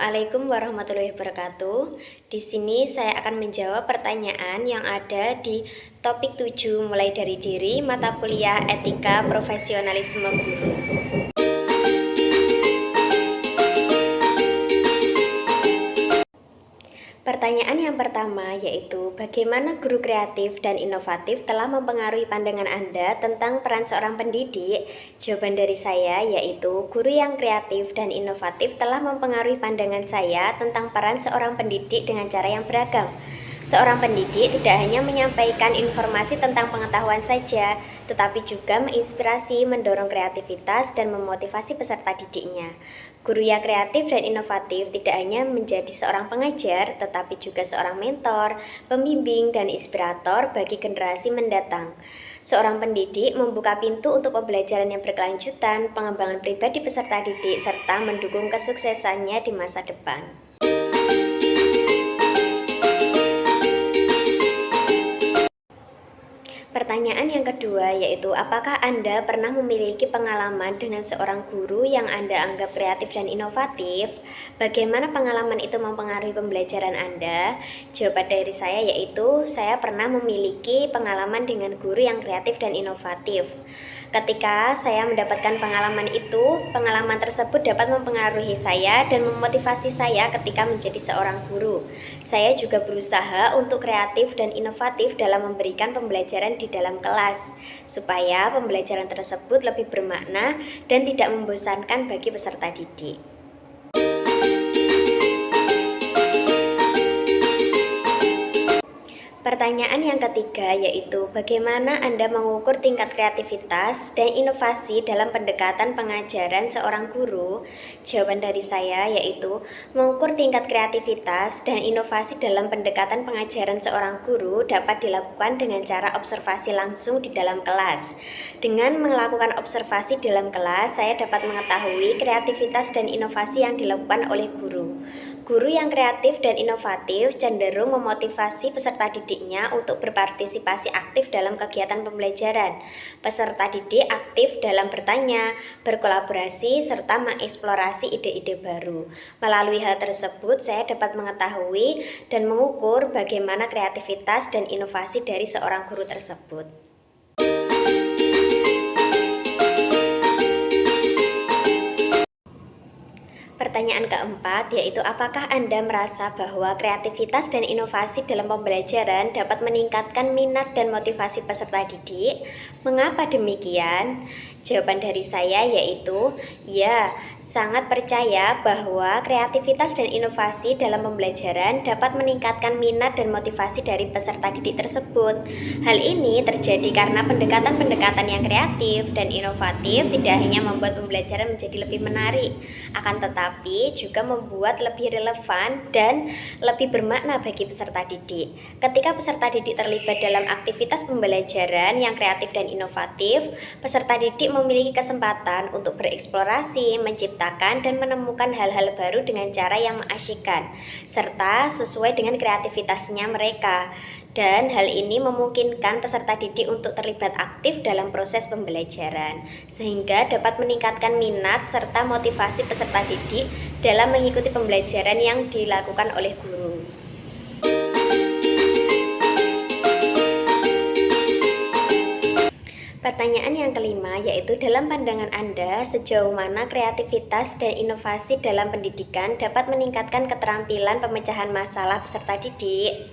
Assalamualaikum warahmatullahi wabarakatuh. Di sini saya akan menjawab pertanyaan yang ada di topik 7 mulai dari diri mata kuliah Etika Profesionalisme Guru. Pertanyaan yang pertama yaitu bagaimana guru kreatif dan inovatif telah mempengaruhi pandangan Anda tentang peran seorang pendidik? Jawaban dari saya yaitu guru yang kreatif dan inovatif telah mempengaruhi pandangan saya tentang peran seorang pendidik dengan cara yang beragam. Seorang pendidik tidak hanya menyampaikan informasi tentang pengetahuan saja, tetapi juga menginspirasi, mendorong kreativitas, dan memotivasi peserta didiknya. Guru yang kreatif dan inovatif tidak hanya menjadi seorang pengajar, tetapi juga seorang mentor, pembimbing, dan inspirator bagi generasi mendatang. Seorang pendidik membuka pintu untuk pembelajaran yang berkelanjutan, pengembangan pribadi peserta didik, serta mendukung kesuksesannya di masa depan. Pertanyaan yang kedua yaitu apakah Anda pernah memiliki pengalaman dengan seorang guru yang Anda anggap kreatif dan inovatif? Bagaimana pengalaman itu mempengaruhi pembelajaran Anda? Jawaban dari saya yaitu saya pernah memiliki pengalaman dengan guru yang kreatif dan inovatif. Ketika saya mendapatkan pengalaman itu, pengalaman tersebut dapat mempengaruhi saya dan memotivasi saya ketika menjadi seorang guru. Saya juga berusaha untuk kreatif dan inovatif dalam memberikan pembelajaran di dalam kelas, supaya pembelajaran tersebut lebih bermakna dan tidak membosankan bagi peserta didik. Pertanyaan yang ketiga yaitu bagaimana Anda mengukur tingkat kreativitas dan inovasi dalam pendekatan pengajaran seorang guru? Jawaban dari saya yaitu mengukur tingkat kreativitas dan inovasi dalam pendekatan pengajaran seorang guru dapat dilakukan dengan cara observasi langsung di dalam kelas. Dengan melakukan observasi dalam kelas, saya dapat mengetahui kreativitas dan inovasi yang dilakukan oleh guru. Guru yang kreatif dan inovatif cenderung memotivasi peserta didiknya untuk berpartisipasi aktif dalam kegiatan pembelajaran. Peserta didik aktif dalam bertanya, berkolaborasi, serta mengeksplorasi ide-ide baru. Melalui hal tersebut, saya dapat mengetahui dan mengukur bagaimana kreativitas dan inovasi dari seorang guru tersebut. Pertanyaan keempat yaitu apakah Anda merasa bahwa kreativitas dan inovasi dalam pembelajaran dapat meningkatkan minat dan motivasi peserta didik? Mengapa demikian? Jawaban dari saya yaitu ya, sangat percaya bahwa kreativitas dan inovasi dalam pembelajaran dapat meningkatkan minat dan motivasi dari peserta didik tersebut. Hal ini terjadi karena pendekatan-pendekatan yang kreatif dan inovatif tidak hanya membuat pembelajaran menjadi lebih menarik, akan tetapi juga membuat lebih relevan dan lebih bermakna bagi peserta didik. Ketika peserta didik terlibat dalam aktivitas pembelajaran yang kreatif dan inovatif, peserta didik memiliki kesempatan untuk bereksplorasi, menciptakan, dan menemukan hal-hal baru dengan cara yang mengasyikkan, serta sesuai dengan kreativitasnya mereka. Dan hal ini memungkinkan peserta didik untuk terlibat aktif dalam proses pembelajaran, sehingga dapat meningkatkan minat serta motivasi peserta didik dalam mengikuti pembelajaran yang dilakukan oleh guru. Pertanyaan yang kelima yaitu dalam pandangan Anda sejauh mana kreativitas dan inovasi dalam pendidikan dapat meningkatkan keterampilan pemecahan masalah peserta didik?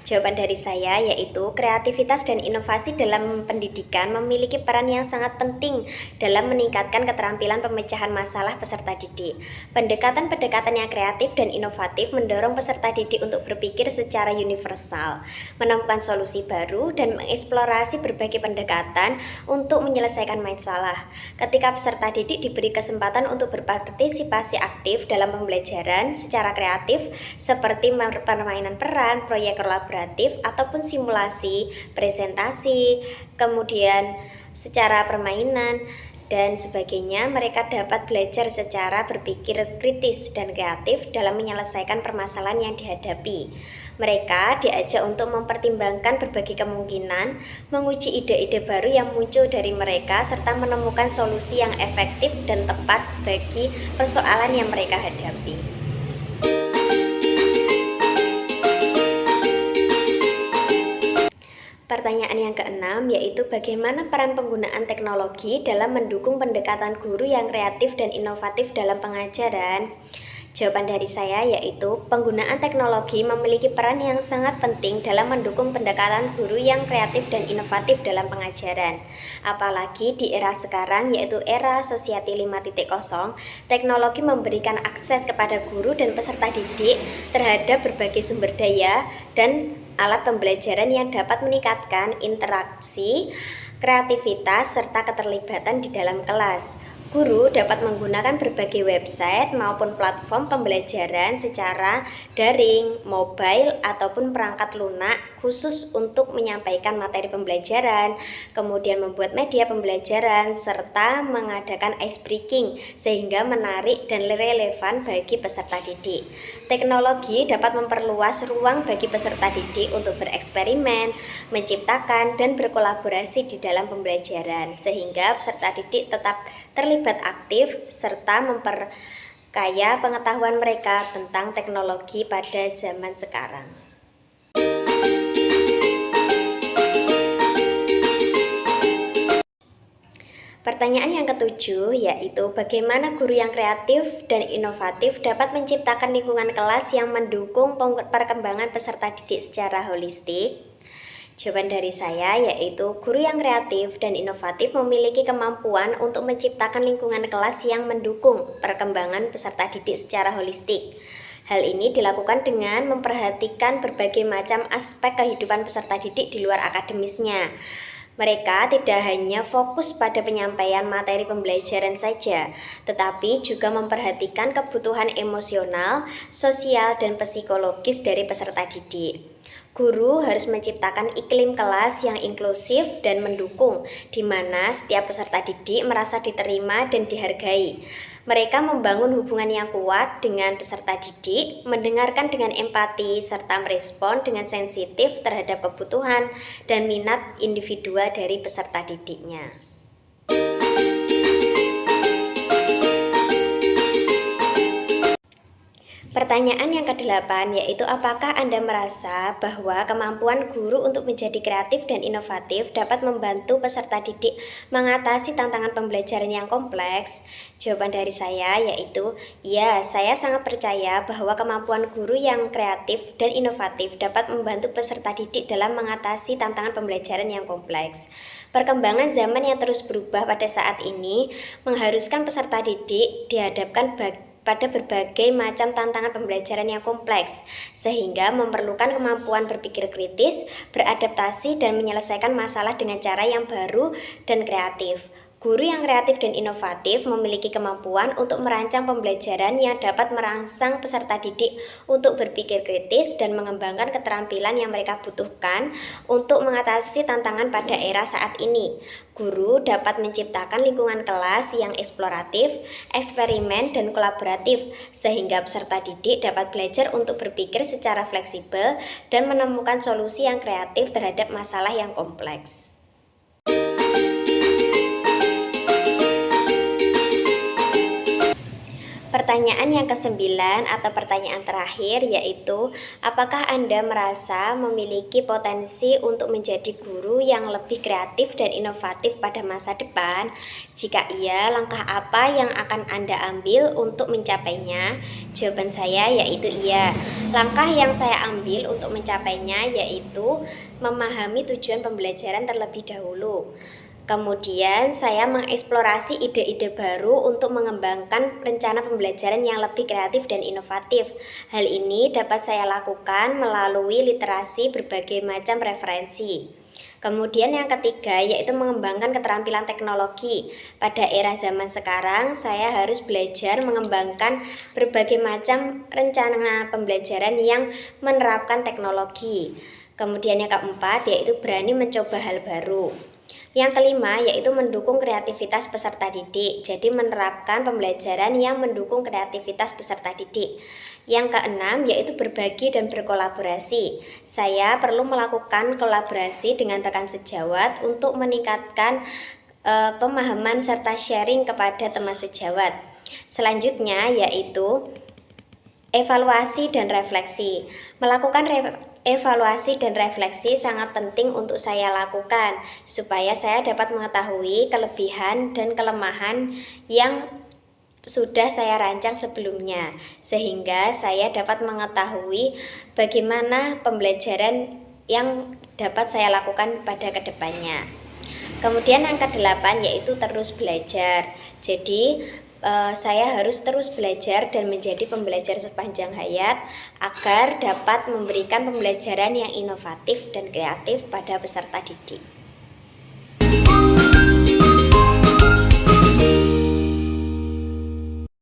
Jawaban dari saya yaitu kreativitas dan inovasi dalam pendidikan memiliki peran yang sangat penting dalam meningkatkan keterampilan pemecahan masalah peserta didik. Pendekatan-pendekatan yang kreatif dan inovatif mendorong peserta didik untuk berpikir secara universal, menemukan solusi baru, dan mengeksplorasi berbagai pendekatan untuk menyelesaikan masalah. Ketika peserta didik diberi kesempatan untuk berpartisipasi aktif dalam pembelajaran secara kreatif seperti permainan peran, proyek kolaborasi, ataupun simulasi, presentasi, kemudian secara permainan dan sebagainya, mereka dapat belajar secara berpikir kritis dan kreatif dalam menyelesaikan permasalahan yang dihadapi. Mereka diajak untuk mempertimbangkan berbagai kemungkinan, menguji ide-ide baru yang muncul dari mereka, serta menemukan solusi yang efektif dan tepat bagi persoalan yang mereka hadapi. Pertanyaan yang keenam yaitu bagaimana peran penggunaan teknologi dalam mendukung pendekatan guru yang kreatif dan inovatif dalam pengajaran? Jawaban dari saya yaitu penggunaan teknologi memiliki peran yang sangat penting dalam mendukung pendekatan guru yang kreatif dan inovatif dalam pengajaran. Apalagi di era sekarang yaitu era Society 5.0, teknologi memberikan akses kepada guru dan peserta didik terhadap berbagai sumber daya dan alat pembelajaran yang dapat meningkatkan interaksi, kreativitas, serta keterlibatan di dalam kelas. Guru dapat menggunakan berbagai website maupun platform pembelajaran secara daring, mobile, ataupun perangkat lunak khusus untuk menyampaikan materi pembelajaran, kemudian membuat media pembelajaran, serta mengadakan ice breaking sehingga menarik dan relevan bagi peserta didik. Teknologi dapat memperluas ruang bagi peserta didik untuk bereksperimen, menciptakan, dan berkolaborasi di dalam pembelajaran, sehingga peserta didik tetap terlibat aktif serta memperkaya pengetahuan mereka tentang teknologi pada zaman sekarang. Pertanyaan yang ketujuh yaitu bagaimana guru yang kreatif dan inovatif dapat menciptakan lingkungan kelas yang mendukung perkembangan peserta didik secara holistik? Jawaban dari saya yaitu guru yang kreatif dan inovatif memiliki kemampuan untuk menciptakan lingkungan kelas yang mendukung perkembangan peserta didik secara holistik. Hal ini dilakukan dengan memperhatikan berbagai macam aspek kehidupan peserta didik di luar akademisnya. Mereka tidak hanya fokus pada penyampaian materi pembelajaran saja, tetapi juga memperhatikan kebutuhan emosional, sosial, dan psikologis dari peserta didik. Guru harus menciptakan iklim kelas yang inklusif dan mendukung, di mana setiap peserta didik merasa diterima dan dihargai. Mereka membangun hubungan yang kuat dengan peserta didik, mendengarkan dengan empati, serta merespon dengan sensitif terhadap kebutuhan dan minat individual dari peserta didiknya. Pertanyaan yang ke-8 yaitu apakah Anda merasa bahwa kemampuan guru untuk menjadi kreatif dan inovatif dapat membantu peserta didik mengatasi tantangan pembelajaran yang kompleks? Jawaban dari saya yaitu ya, saya sangat percaya bahwa kemampuan guru yang kreatif dan inovatif dapat membantu peserta didik dalam mengatasi tantangan pembelajaran yang kompleks. Perkembangan zaman yang terus berubah pada saat ini mengharuskan peserta didik dihadapkan pada berbagai macam tantangan pembelajaran yang kompleks, sehingga memerlukan kemampuan berpikir kritis, beradaptasi, dan menyelesaikan masalah dengan cara yang baru dan kreatif. Guru yang kreatif dan inovatif memiliki kemampuan untuk merancang pembelajaran yang dapat merangsang peserta didik untuk berpikir kritis dan mengembangkan keterampilan yang mereka butuhkan untuk mengatasi tantangan pada era saat ini. Guru dapat menciptakan lingkungan kelas yang eksploratif, eksperimen, dan kolaboratif, sehingga peserta didik dapat belajar untuk berpikir secara fleksibel dan menemukan solusi yang kreatif terhadap masalah yang kompleks. Pertanyaan yang ke-9 atau pertanyaan terakhir yaitu apakah Anda merasa memiliki potensi untuk menjadi guru yang lebih kreatif dan inovatif pada masa depan? Jika iya, langkah apa yang akan Anda ambil untuk mencapainya? Jawaban saya yaitu iya. Langkah yang saya ambil untuk mencapainya yaitu memahami tujuan pembelajaran terlebih dahulu. Kemudian saya mengeksplorasi ide-ide baru untuk mengembangkan rencana pembelajaran yang lebih kreatif dan inovatif. Hal ini dapat saya lakukan melalui literasi berbagai macam referensi. Kemudian yang ketiga yaitu mengembangkan keterampilan teknologi. Pada era zaman sekarang saya harus belajar mengembangkan berbagai macam rencana pembelajaran yang menerapkan teknologi. Kemudian yang keempat yaitu berani mencoba hal baru. Yang kelima yaitu mendukung kreativitas peserta didik, jadi menerapkan pembelajaran yang mendukung kreativitas peserta didik. Yang keenam yaitu berbagi dan berkolaborasi. Saya perlu melakukan kolaborasi dengan rekan sejawat untuk meningkatkan pemahaman serta sharing kepada teman sejawat. Selanjutnya yaitu evaluasi dan refleksi. Melakukan Evaluasi dan refleksi sangat penting untuk saya lakukan supaya saya dapat mengetahui kelebihan dan kelemahan yang sudah saya rancang sebelumnya, sehingga saya dapat mengetahui bagaimana pembelajaran yang dapat saya lakukan pada kedepannya. Kemudian angka 8 yaitu terus belajar. Jadi saya harus terus belajar dan menjadi pembelajar sepanjang hayat agar dapat memberikan pembelajaran yang inovatif dan kreatif pada peserta didik.